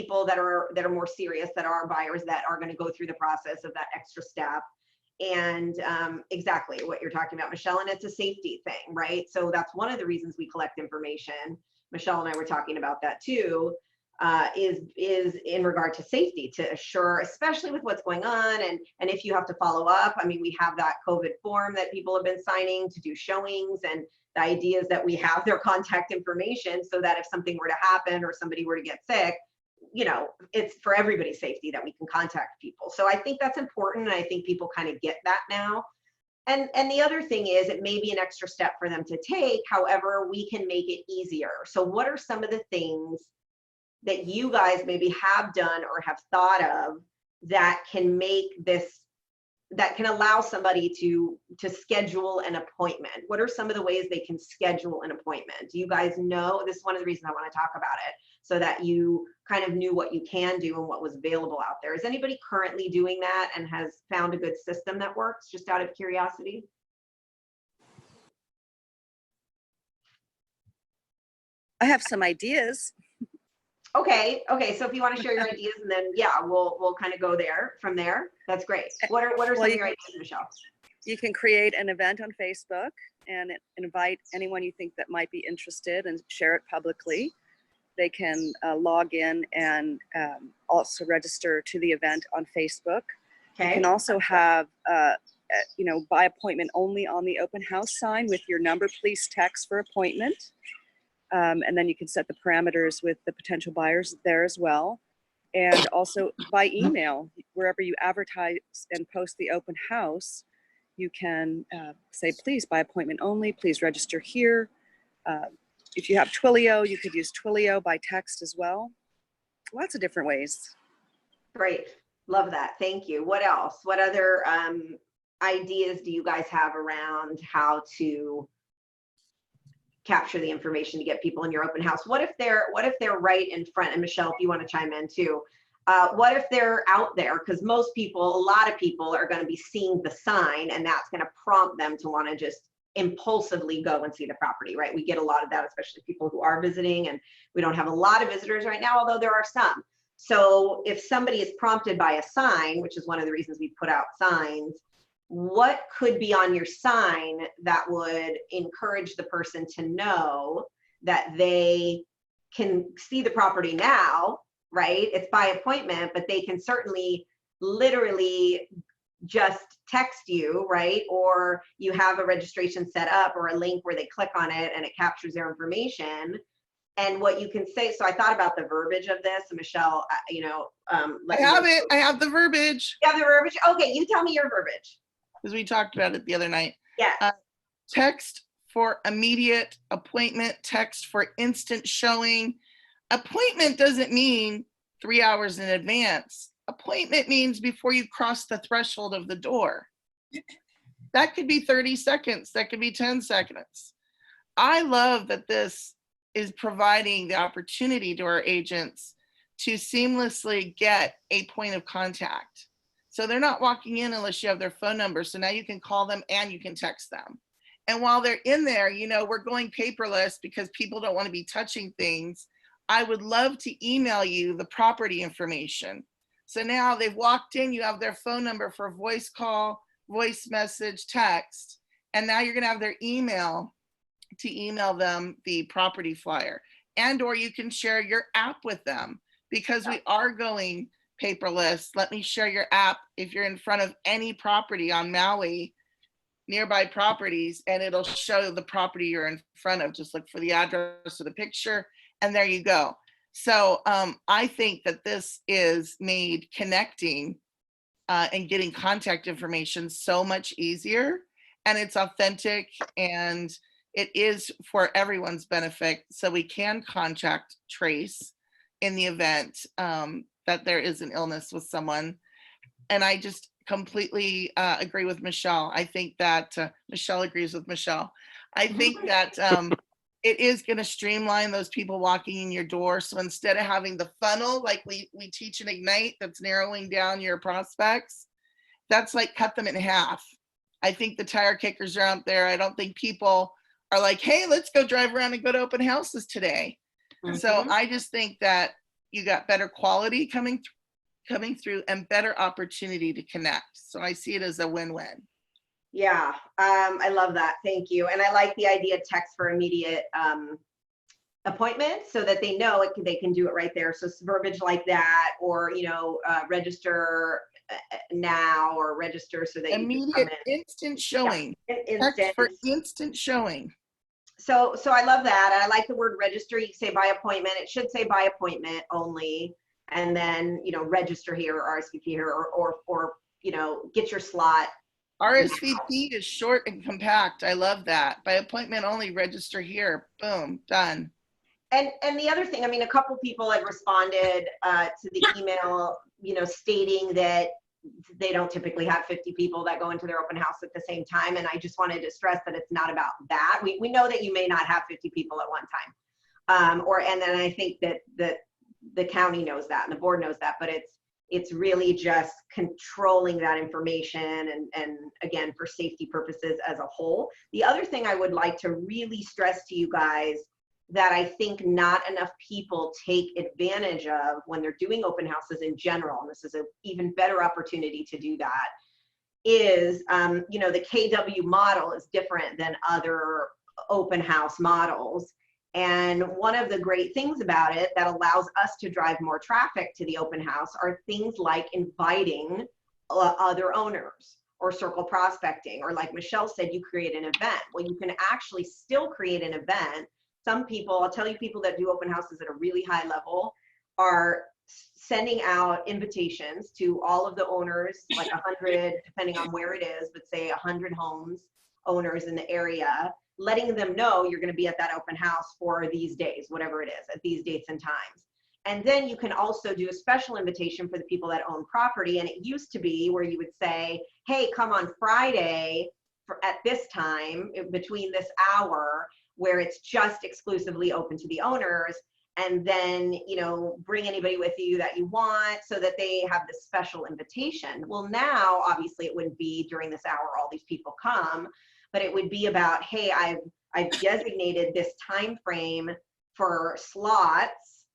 people that are more serious, that are buyers, that are going to go through the process of that extra step. And exactly what you're talking about, Michelle, and it's a safety thing, right? So that's one of the reasons we collect information. Michelle and I were talking about that too, is in regard to safety, to assure, especially with what's going on, and if you have to follow up. I mean, we have that COVID form that people have been signing to do showings, and the idea is that we have their contact information so that if something were to happen or somebody were to get sick, you know, it's for everybody's safety that we can contact people. So I think that's important, and I think people kind of get that now. And the other thing is, it may be an extra step for them to take. However, we can make it easier. So what are some of the things that you guys maybe have done or have thought of that can make this, that can allow somebody to schedule an appointment? What are some of the ways they can schedule an appointment? Do you guys know? This is one of the reasons I want to talk about it, so that you kind of knew what you can do and what was available out there. Is anybody currently doing that and has found a good system that works, just out of curiosity? I have some ideas. Okay, so if you want to share your ideas, and then yeah, we'll kind of go there from there. That's great. What are some of your ideas, Michelle? You can create an event on Facebook and invite anyone you think that might be interested and share it publicly. They can log in and also register to the event on Facebook. Okay. You can also have you know, by appointment only on the open house sign with your number, please text for appointment. And then you can set the parameters with the potential buyers there as well. And also by email, wherever you advertise and post the open house, you can say, please, by appointment only, please register here. If you have Twilio, you could use Twilio by text as well. Lots of different ways. Great, love that, thank you. What else? What other ideas do you guys have around how to capture the information to get people in your open house? What if they're right in front? And Michelle, if you want to chime in too, what if they're out there? Because most people, a lot of people are going to be seeing the sign, and that's going to prompt them to want to just impulsively go and see the property, right? We get a lot of that, especially people who are visiting, and we don't have a lot of visitors right now, although there are some. So if somebody is prompted by a sign, which is one of the reasons we put out signs, what could be on your sign that would encourage the person to know that they can see the property now, right? It's by appointment, but they can certainly literally just text you, right? Or you have a registration set up or a link where they click on it and it captures their information. And what you can say, so I thought about the verbiage of this, and Michelle, you know, I have it. I have the verbiage. You have the verbiage? Okay, you tell me your verbiage. Because we talked about it the other night. Yeah. Text for immediate appointment, text for instant showing. Appointment doesn't mean 3 hours in advance. Appointment means before you cross the threshold of the door. That could be 30 seconds. That could be 10 seconds. I love that this is providing the opportunity to our agents to seamlessly get a point of contact. So they're not walking in unless you have their phone number. So now you can call them and you can text them. And while they're in there, you know, we're going paperless because people don't want to be touching things. I would love to email you the property information. So now they've walked in, you have their phone number for voice call, voice message, text, and now you're going to have their email to email them the property flyer. And or you can share your app with them, because we are going paperless. Let me share your app if you're in front of any property on Maui, nearby properties, and it'll show the property you're in front of. Just look for the address or the picture, and there you go. So I think that this is made connecting and getting contact information so much easier, and it's authentic, and it is for everyone's benefit. So we can contact trace in the event that there is an illness with someone. And I just completely agree with Michelle. I think that Michelle agrees with Michelle. I think that it is going to streamline those people walking in your door. So instead of having the funnel, like we teach in Ignite, that's narrowing down your prospects, that's like cut them in half. I think the tire kickers are out there. I don't think people are like, hey, let's go drive around and go to open houses today. Mm-hmm. So I just think that you got better quality coming through and better opportunity to connect. So I see it as a win-win. Yeah, I love that. Thank you. And I like the idea of text for immediate appointment so that they know they can do it right there. So verbiage like that, or, register now, or register so that you can come Immediate in. instant showing. Instant. Text for instant showing. So I love that. I like the word register. You can say by appointment. It should say by appointment only. And then, register here or RSVP here, or get your slot. RSVP is short and compact. I love that. By appointment only, register here. Boom, done. And the other thing, a couple people have responded to the email, stating that they don't typically have 50 people that go into their open house at the same time. And I just wanted to stress that it's not about that. We know that you may not have 50 people at one time. And then I think that the county knows that and the board knows that, but it's really just controlling that information and again, for safety purposes as a whole. The other thing I would like to really stress to you guys that I think not enough people take advantage of when they're doing open houses in general, and this is an even better opportunity to do that, is, the KW model is different than other open house models. And one of the great things about it that allows us to drive more traffic to the open house are things like inviting other owners, or circle prospecting, or like Michelle said, you create an event. Well, you can actually still create an event. Some people, I'll tell you, people that do open houses at a really high level are sending out invitations to all of the owners, like 100, depending on where it is, but say 100 homes owners in the area, letting them know you're going to be at that open house for these days, whatever it is, at these dates and times. And then you can also do a special invitation for the people that own property. And it used to be where you would say, hey, come on Friday at this time, between this hour, where it's just exclusively open to the owners, and then, bring anybody with you that you want so that they have this special invitation. Well, now, obviously, it wouldn't be during this hour all these people come, but it would be about, hey, I've designated this time frame for slots,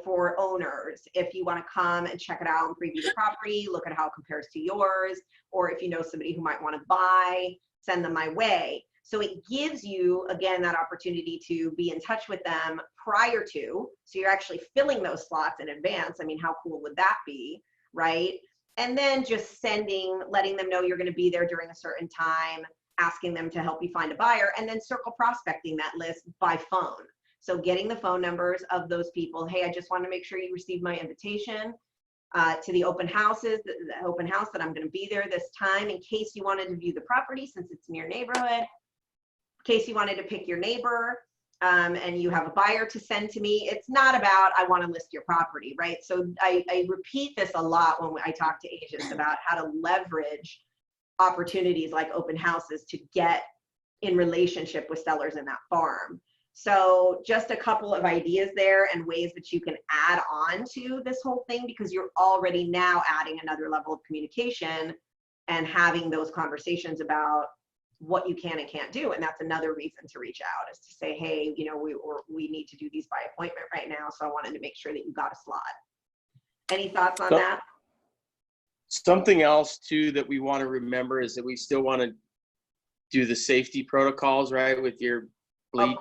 for owners. If you want to come and check it out and preview the property, look at how it compares to yours, or if you know somebody who might want to buy, send them my way. So it gives you, again, that opportunity to be in touch with them prior to, so you're actually filling those slots in advance. How cool would that be, right? And then just letting them know you're going to be there during a certain time, asking them to help you find a buyer, and then circle prospecting that list by phone. So getting the phone numbers of those people. Hey, I just want to make sure you received my invitation to the open houses, the open house that I'm going to be there this time, in case you wanted to view the property since it's in your neighborhood. In case you wanted to pick your neighbor and you have a buyer to send to me. It's not about, I want to list your property, right? So I repeat this a lot when I talk to agents about how to leverage opportunities like open houses to get in relationship with sellers in that farm. So just a couple of ideas there and ways that you can add on to this whole thing, because you're already now adding another level of communication and having those conversations about what you can and can't do. And that's another reason to reach out, is to say, hey, we need to do these by appointment right now. So I wanted to make sure that you got a slot. Any thoughts on that? Something else too that we want to remember is that we still want to do the safety protocols, right? With your bleach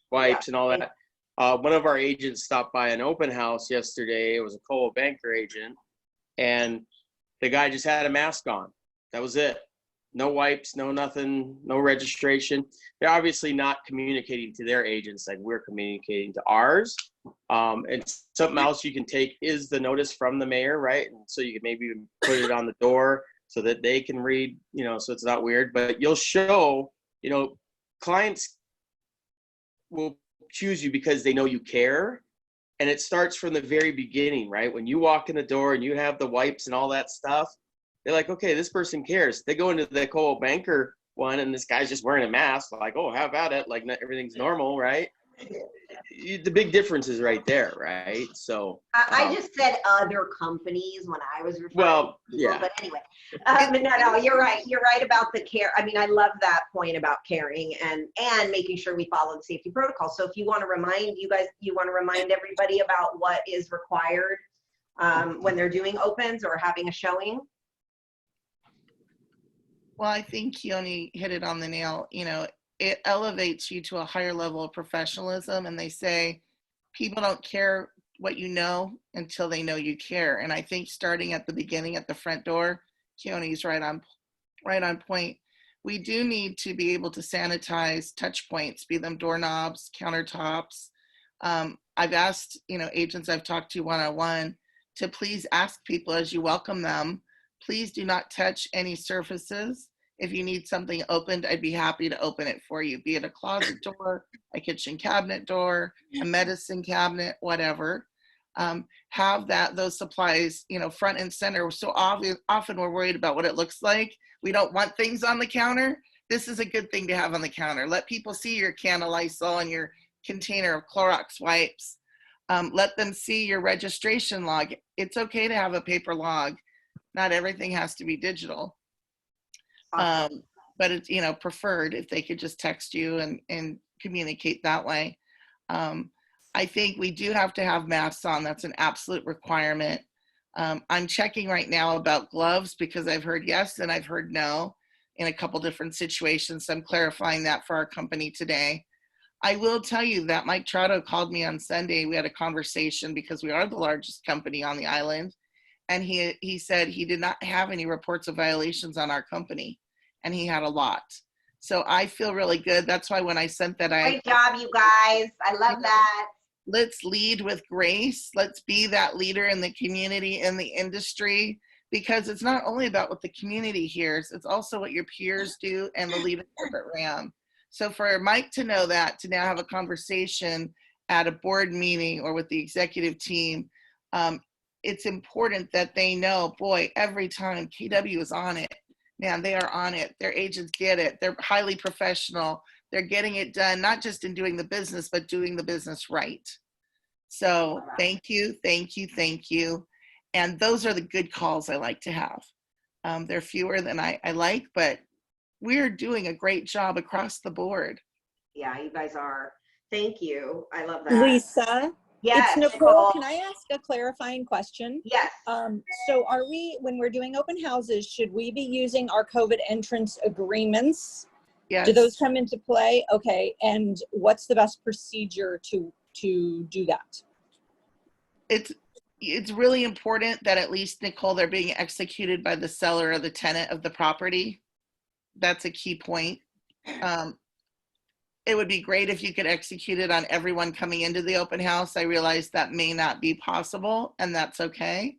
wipes and all that. One of our agents stopped by an open house yesterday. It was a Coldwell Banker agent, and the guy just had a mask on. That was it. No wipes, no nothing, no registration. They're obviously not communicating to their agents like we're communicating to ours. And something else you can take is the notice from the mayor, right? And so you can maybe even put it on the door so that they can read, so it's not weird. But you'll show, clients will choose you because they know you care. And it starts from the very beginning, right? When you walk in the door and you have the wipes and all that stuff, they're like, okay, this person cares. They go into the Coldwell Banker one and this guy's just wearing a mask, like, oh, how about it? Like everything's normal, right? the big difference is right there, right? So, I just said other companies when I was referring well, to people, yeah. but anyway. No, you're right. You're right about the care. I mean, I love that point about caring and making sure we follow the safety protocol. So if you want to remind everybody about what is required when they're doing opens or having a showing. Well, I think Keone hit it on the nail. You know, it elevates you to a higher level of professionalism, and they say people don't care what you know until they know you care. And I think starting at the beginning at the front door, Keone's right on point. We do need to be able to sanitize touch points, be them doorknobs, countertops. I've asked, agents I've talked to one-on-one to please ask people as you welcome them, please do not touch any surfaces. If you need something opened, I'd be happy to open it for you, be it a closet door, a kitchen cabinet door, a medicine cabinet, whatever. Have those supplies, front and center. So often we're worried about what it looks like. We don't want things on the counter. This is a good thing to have on the counter. Let people see your can of Lysol and your container of Clorox wipes. Let them see your registration log. It's okay to have a paper log. Not everything has to be digital. Awesome. But it's, preferred if they could just text you and communicate that way. I think we do have to have masks on. That's an absolute requirement. I'm checking right now about gloves because I've heard yes and I've heard no in a couple different situations. So I'm clarifying that for our company today. I will tell you that Mike Trotto called me on Sunday. We had a conversation because we are the largest company on the island. And he said he did not have any reports of violations on our company. And he had a lot. So I feel really good. That's why when I sent that, Great job, you guys. I love that. Let's lead with grace. Let's be that leader in the community, in the industry, because it's not only about what the community hears, it's also what your peers do and the leadership at RAM. So for Mike to know that, to now have a conversation at a board meeting or with the executive team, it's important that they know, boy, every time KW is on it, man, they are on it. Their agents get it. They're highly professional. They're getting it done, not just in doing the business, but doing the business right. So thank you, thank you, thank you. And those are the good calls I like to have. They're fewer than I like, but we're doing a great job across the board. Yeah, you guys are. Thank you. I love that. Lisa, yes, it's Nicole. Can I ask a clarifying question? Yes. So are we, when we're doing open houses, should we be using our COVID entrance agreements? Yes. Do those come into play? Okay. And what's the best procedure to do that? It's really important that at least, Nicole, they're being executed by the seller or the tenant of the property. That's a key point. It would be great if you could execute it on everyone coming into the open house. I realize that may not be possible, and that's okay.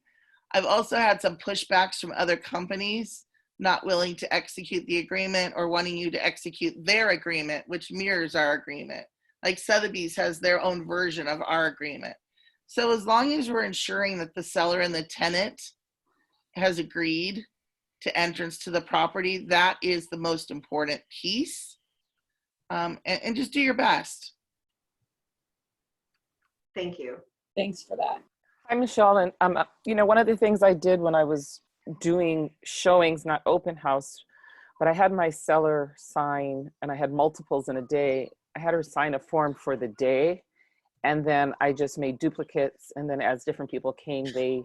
I've also had some pushbacks from other companies not willing to execute the agreement or wanting you to execute their agreement, which mirrors our agreement. Like Sotheby's has their own version of our agreement. So as long as we're ensuring that the seller and the tenant has agreed to entrance to the property, that is the most important piece. And just do your best. Thank you. Thanks for that. Hi, Michelle. And one of the things I did when I was doing showings, not open house, but I had my seller sign, and I had multiples in a day. I had her sign a form for the day, and then I just made duplicates. And then as different people came, they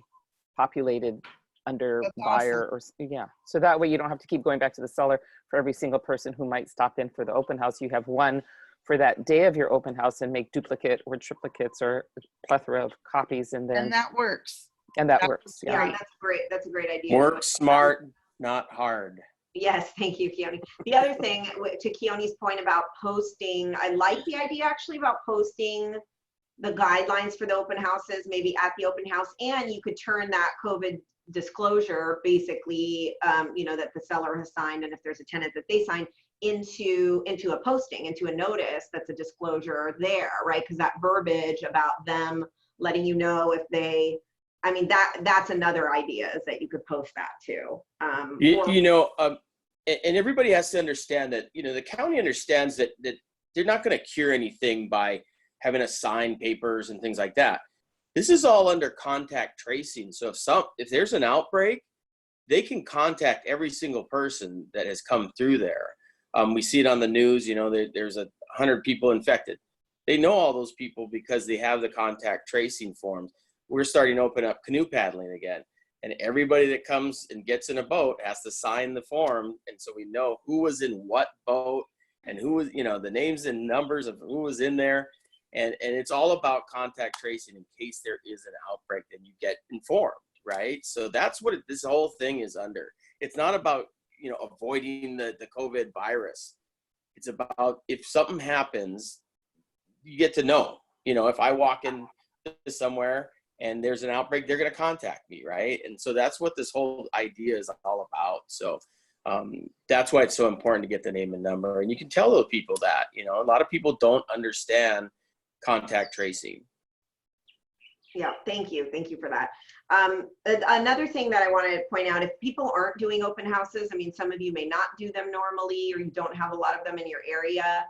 populated under That's buyer awesome. or yeah. So that way you don't have to keep going back to the seller for every single person who might stop in for the open house. You have one for that day of your open house and make duplicate or triplicates or a plethora of copies, and then And that works. that works. Yeah. Yeah, that's great. That's a great idea. Work smart, not hard. Yes, thank you, Keone. The other thing, to Keone's point about posting, I like the idea actually about posting the guidelines for the open houses, maybe at the open house, and you could turn that COVID disclosure, basically, that the seller has signed, and if there's a tenant that they sign, into a posting, into a notice that's a disclosure there, right? Because that verbiage about them letting you know if they, that's another idea, is that you could post that too. And everybody has to understand that, the county understands that they're not going to cure anything by having to sign papers and things like that. This is all under contact tracing. So if there's an outbreak, they can contact every single person that has come through there. We see it on the news, there's 100 people infected. They know all those people because they have the contact tracing forms. We're starting to open up canoe paddling again. And everybody that comes and gets in a boat has to sign the form. And so we know who was in what boat and who was, the names and numbers of who was in there. And it's all about contact tracing in case there is an outbreak, then you get informed, right? So that's what this whole thing is under. It's not about, avoiding the COVID virus. It's about if something happens, you get to know, if I walk in somewhere and there's an outbreak, they're going to contact me, right? And so that's what this whole idea is all about. So that's why it's so important to get the name and number. And you can tell those people that, a lot of people don't understand contact tracing. Yeah, thank you. Thank you for that. Another thing that I want to point out, if people aren't doing open houses, some of you may not do them normally, or you don't have a lot of them in your area.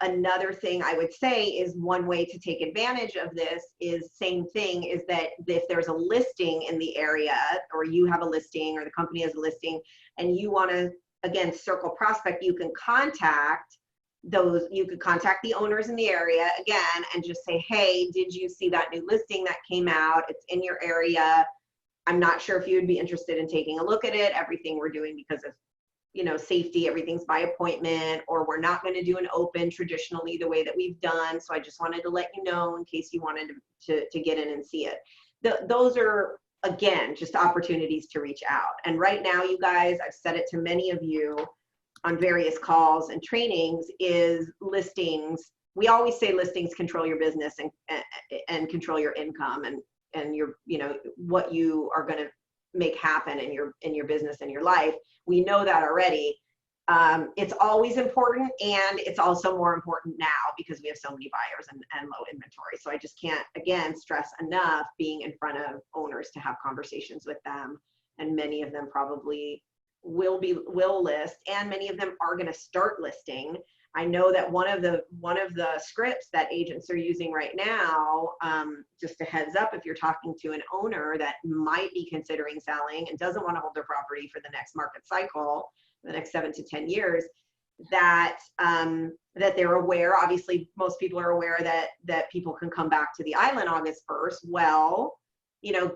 Another thing I would say is one way to take advantage of this is same thing is that if there's a listing in the area, or you have a listing or the company has a listing and you want to, again, circle prospect, you can contact the owners in the area again and just say, hey, did you see that new listing that came out? It's in your area. I'm not sure if you would be interested in taking a look at it. Everything we're doing because of safety, everything's by appointment, or we're not going to do an open traditionally the way that we've done. So I just wanted to let you know in case you wanted to get in and see it. Those are, again, just opportunities to reach out. And right now, you guys, I've said it to many of you on various calls and trainings, is listings. We always say listings control your business and control your income and your, what you are going to make happen in your business and your life. We know that already. It's always important, and it's also more important now because we have so many buyers and low inventory. So I just can't, again, stress enough being in front of owners to have conversations with them. And many of them probably will list, and many of them are going to start listing. I know that one of the scripts that agents are using right now, just a heads up, if you're talking to an owner that might be considering selling and doesn't want to hold their property for the next market cycle, the next 7 to 10 years, that they're aware. Obviously, most people are aware that people can come back to the island August 1st. Well,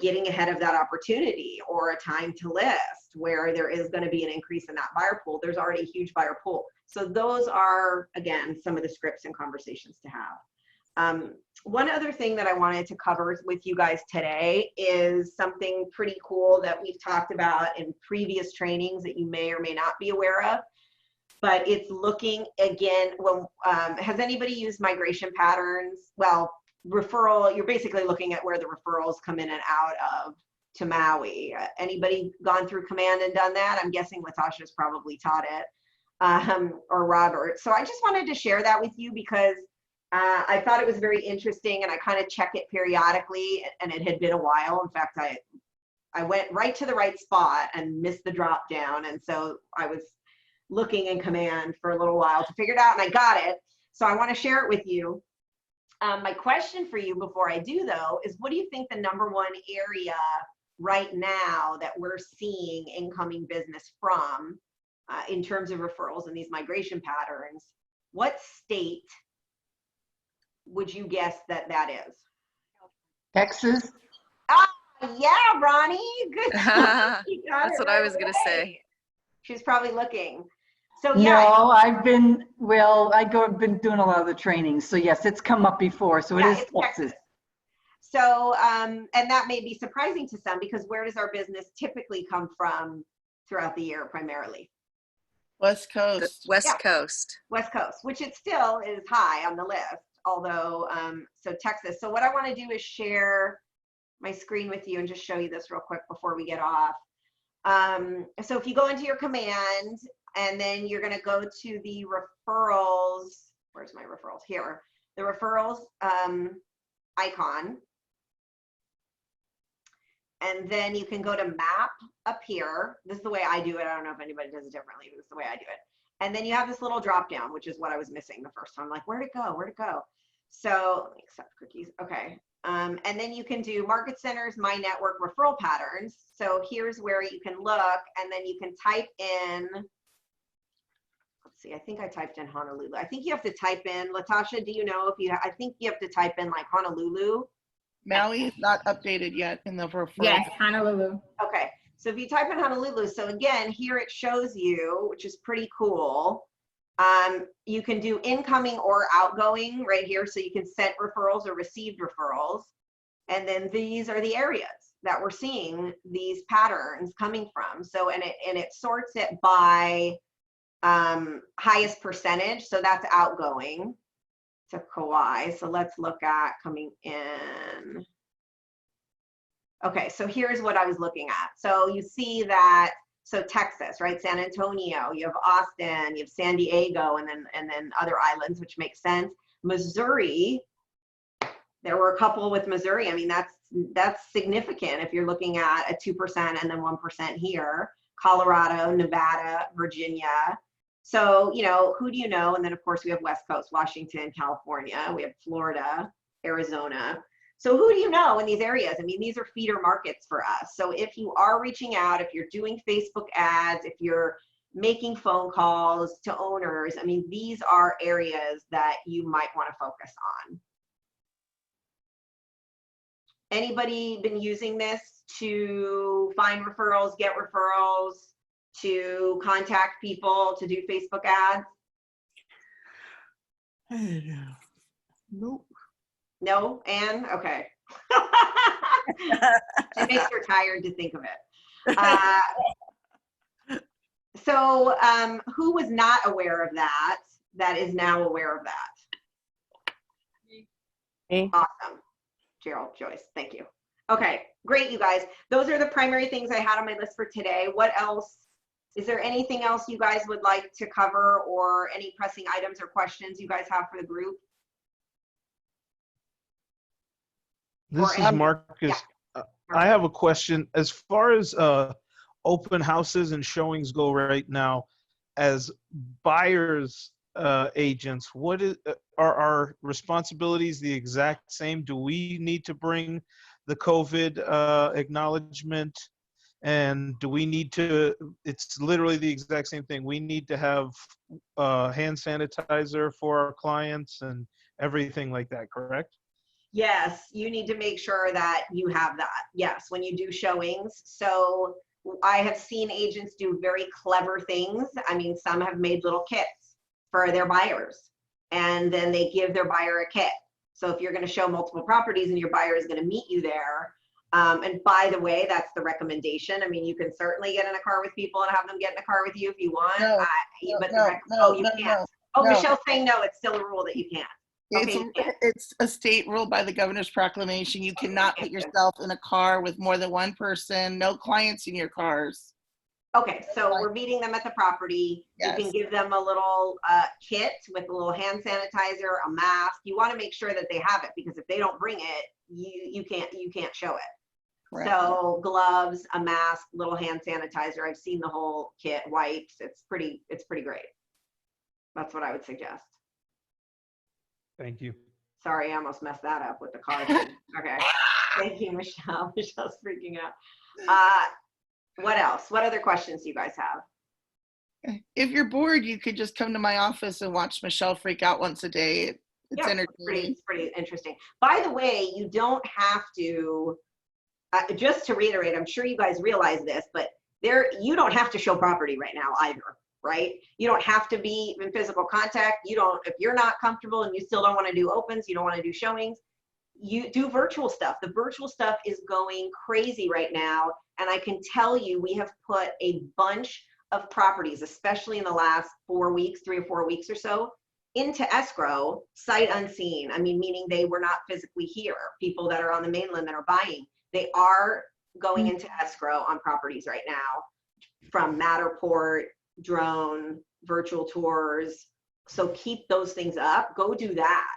getting ahead of that opportunity, or a time to list where there is going to be an increase in that buyer pool. There's already a huge buyer pool. So those are, again, some of the scripts and conversations to have. One other thing that I wanted to cover with you guys today is something pretty cool that we've talked about in previous trainings that you may or may not be aware of. But it's looking, again, has anybody used migration patterns? Well, referral, you're basically looking at where the referrals come in and out of to Maui. Anybody gone through Command and done that? I'm guessing Latasha's probably taught it, or Robert. So I just wanted to share that with you because I thought it was very interesting, and I kind of check it periodically, and it had been a while. In fact, I went right to the right spot and missed the drop down, and so I was looking in Command for a little while to figure it out, and I got it. So I want to share it with you. My question for you before I do, though, is what do you think the #1 area right now that we're seeing incoming business from in terms of referrals and these migration patterns? What state would you guess that is? Texas. Yeah, Ronnie, good. That's what I was going to say. She's probably looking. So yeah. No, I've been doing a lot of the trainings. So yes, it's come up before. So yeah, it is Texas. So, and that may be surprising to some because where does our business typically come from throughout the year primarily? West Coast. West Coast, which it still is high on the list, although, so Texas. So what I want to do is share my screen with you and just show you this real quick before we get off. So if you go into your Command, and then you're going to go to the referrals. Where's my referrals? Here. The referrals icon. And then you can go to map up here. This is the way I do it. I don't know if anybody does it differently, but this is the way I do it. And then you have this little drop down, which is what I was missing the first time. Like, where'd it go? Where'd it go? So accept cookies. Okay. And then you can do market centers, my network, referral patterns. So here's where you can look, and then you can type in, let's see, I think I typed in Honolulu. I think you have to type in, Latasha, do you know if you, I think you have to type in like Honolulu. Maui is not updated yet in the referral. Yes, Honolulu. Okay. So if you type in Honolulu, so again, here it shows you, which is pretty cool. You can do incoming or outgoing right here. So you can send referrals or received referrals. And then these are the areas that we're seeing these patterns coming from. So, and it sorts it by highest percentage. So that's outgoing to Kauai. So let's look at coming in. Okay, so here's what I was looking at. So you see that, so Texas, right? San Antonio, you have Austin, you have San Diego, and then other islands, which makes sense. Missouri, there were a couple with Missouri. I mean, that's significant if you're looking at a 2% and then 1% here. Colorado, Nevada, Virginia. So, you know, who do you know? And then of course we have West Coast, Washington, California, we have Florida, Arizona. So who do you know in these areas? I mean, these are feeder markets for us. So if you are reaching out, if you're doing Facebook ads, if you're making phone calls to owners, I mean, these are areas that you might want to focus on. Anybody been using this to find referrals, get referrals, to contact people, to do Facebook ads? Nope. No, Anne? Okay. It makes her tired to think of it. So who was not aware of that is now aware of that? Me. Awesome. Gerald, Joyce, thank you. Okay, great, you guys. Those are the primary things I had on my list for today. What else? Is there anything else you guys would like to cover, or any pressing items or questions you guys have for the group? This is Marcus. I have a question. As far as open houses and showings go right now, as buyers agents, what are our responsibilities the exact same? Do we need to bring the COVID acknowledgement? And do we need to, it's literally the exact same thing. We need to have hand sanitizer for our clients and everything like that, correct? Yes, you need to make sure that you have that. Yes, when you do showings. So I have seen agents do very clever things. I mean, some have made little kits for their buyers, and then they give their buyer a kit. So if you're going to show multiple properties and your buyer is going to meet you there, and by the way, that's the recommendation. I mean, you can certainly get in a car with people and have them get in a car with you if you want. No, but no, you can't. Oh, no. Michelle's saying no, it's still a rule that you can't. Okay, It's a state rule by the governor's proclamation. You cannot put yourself in a car with more than one person, no clients in your cars. Okay, so we're meeting them at the property. Yes. You can give them a little kit with a little hand sanitizer, a mask. You want to make sure that they have it, because if they don't bring it, you can't show it. Correct. So gloves, a mask, little hand sanitizer. I've seen the whole kit, wipes. It's pretty great. That's what I would suggest. Thank you. Sorry, I almost messed that up with the car thing. Okay. Thank you, Michelle. Michelle's freaking out. What else? What other questions do you guys have? If you're bored, you could just come to my office and watch Michelle freak out once a day. It's entertaining. It's pretty interesting. By the way, you don't have to, just to reiterate, I'm sure you guys realize this, but you don't have to show property right now either, right? You don't have to be in physical contact. If you're not comfortable and you still don't want to do opens, you don't want to do showings, you do virtual stuff. The virtual stuff is going crazy right now. And I can tell you, we have put a bunch of properties, especially in the last 4 weeks, 3 or 4 weeks or so, into escrow, sight unseen. I mean, meaning they were not physically here. People that are on the mainland that are buying, they are going into escrow on properties right now, from Matterport, drone, virtual tours. So keep those things up. Go do that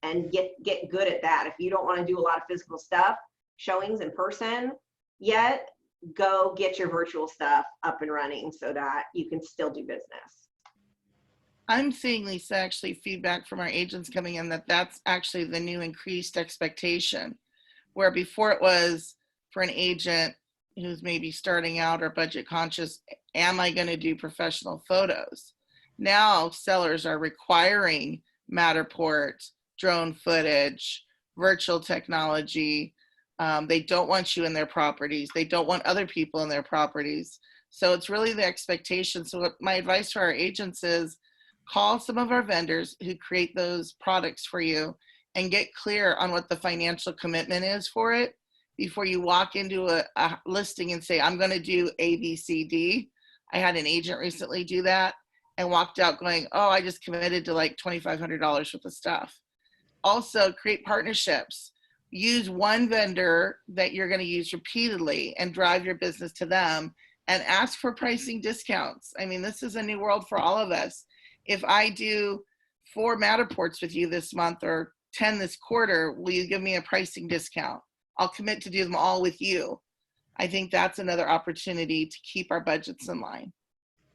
and get good at that. If you don't want to do a lot of physical stuff, showings in person yet, go get your virtual stuff up and running so that you can still do business. I'm seeing, Lisa, actually feedback from our agents coming in that that's actually the new increased expectation, where before it was for an agent who's maybe starting out or budget conscious, am I going to do professional photos? Now sellers are requiring Matterport, drone footage, virtual technology. They don't want you in their properties. They don't want other people in their properties. So it's really the expectation. So what my advice to our agents is, call some of our vendors who create those products for you and get clear on what the financial commitment is for it before you walk into a listing and say, I'm going to do A, B, C, D. I had an agent recently do that and walked out going, oh, I just committed to like $2,500 worth of stuff. Also, create partnerships. Use one vendor that you're going to use repeatedly and drive your business to them and ask for pricing discounts. I mean, this is a new world for all of us. If I do 4 Matterports with you this month or 10 this quarter, will you give me a pricing discount? I'll commit to do them all with you. I think that's another opportunity to keep our budgets in line.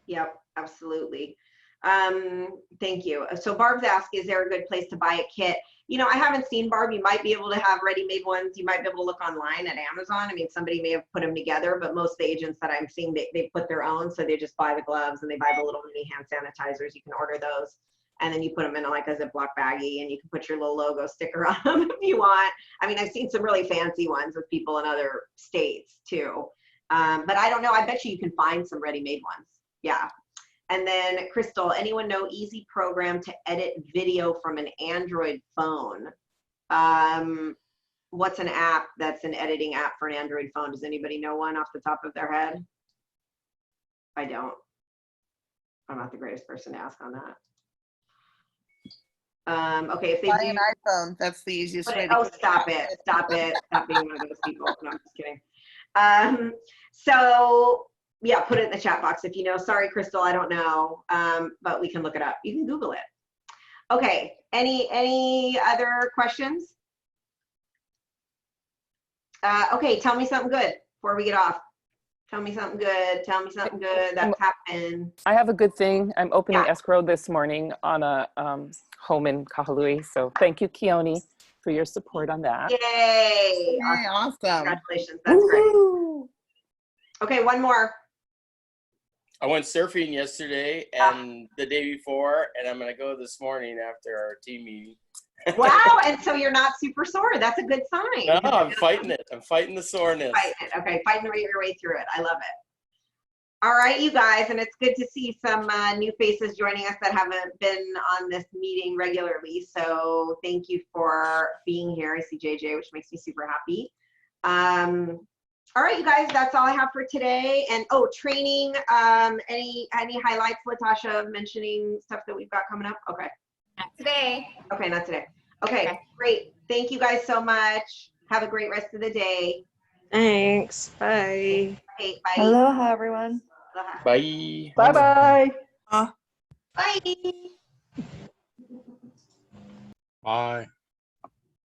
Yep, absolutely. Thank you. So Barb's asking, is there a good place to buy a kit? You know, I haven't seen, Barb. You might be able to have ready-made ones. You might be able to look online at Amazon. I mean, somebody may have put them together, but most of the agents that I'm seeing, they put their own. So they just buy the gloves and they buy the little mini hand sanitizers. You can order those. And then you put them in like a Ziploc baggie and you can put your little logo sticker on them if you want. I mean, I've seen some really fancy ones with people in other states too. But I don't know. I bet you can find some ready-made ones. Yeah. And then Crystal, anyone know easy program to edit video from an Android phone? What's an app that's an editing app for an Android phone? Does anybody know one off the top of their head? I don't. I'm not the greatest person to ask on that. Okay, if they Buy do an iPhone. That's the easiest way to oh, get stop it. Stop it. Stop being one of those people. No, I'm just kidding. So yeah, put it in the chat box if you know. Sorry, Crystal, I don't know, but we can look it up. You can Google it. Okay, any other questions? Okay, tell me something good before we get off. Tell me something good. Tell me something good that's happened. I have a good thing. I'm opening Yeah. escrow this morning on a home in Kahului. So thank you, Keone, for your support on that. Yay! Hey, awesome. Congratulations. That's great. Okay, one more. I went surfing yesterday and the day before, and I'm going to go this morning after our team meeting. Wow, and so you're not super sore. That's a good sign. No, I'm fighting it. I'm fighting the soreness. Fighting it. Okay, fighting your way through it. I love it. All right, you guys, and it's good to see some new faces joining us that haven't been on this meeting regularly. So thank you for being here. I see JJ, which makes me super happy. All right, you guys, that's all I have for today. And oh, training. Any highlights, Latasha, of mentioning stuff that we've got coming up? Okay. Not today. Okay, not today. Okay, great. Thank you guys so much. Have a great rest of the day. Thanks. Bye. Okay, bye. Aloha, everyone. Aloha. Bye. Bye-bye. Bye. Bye.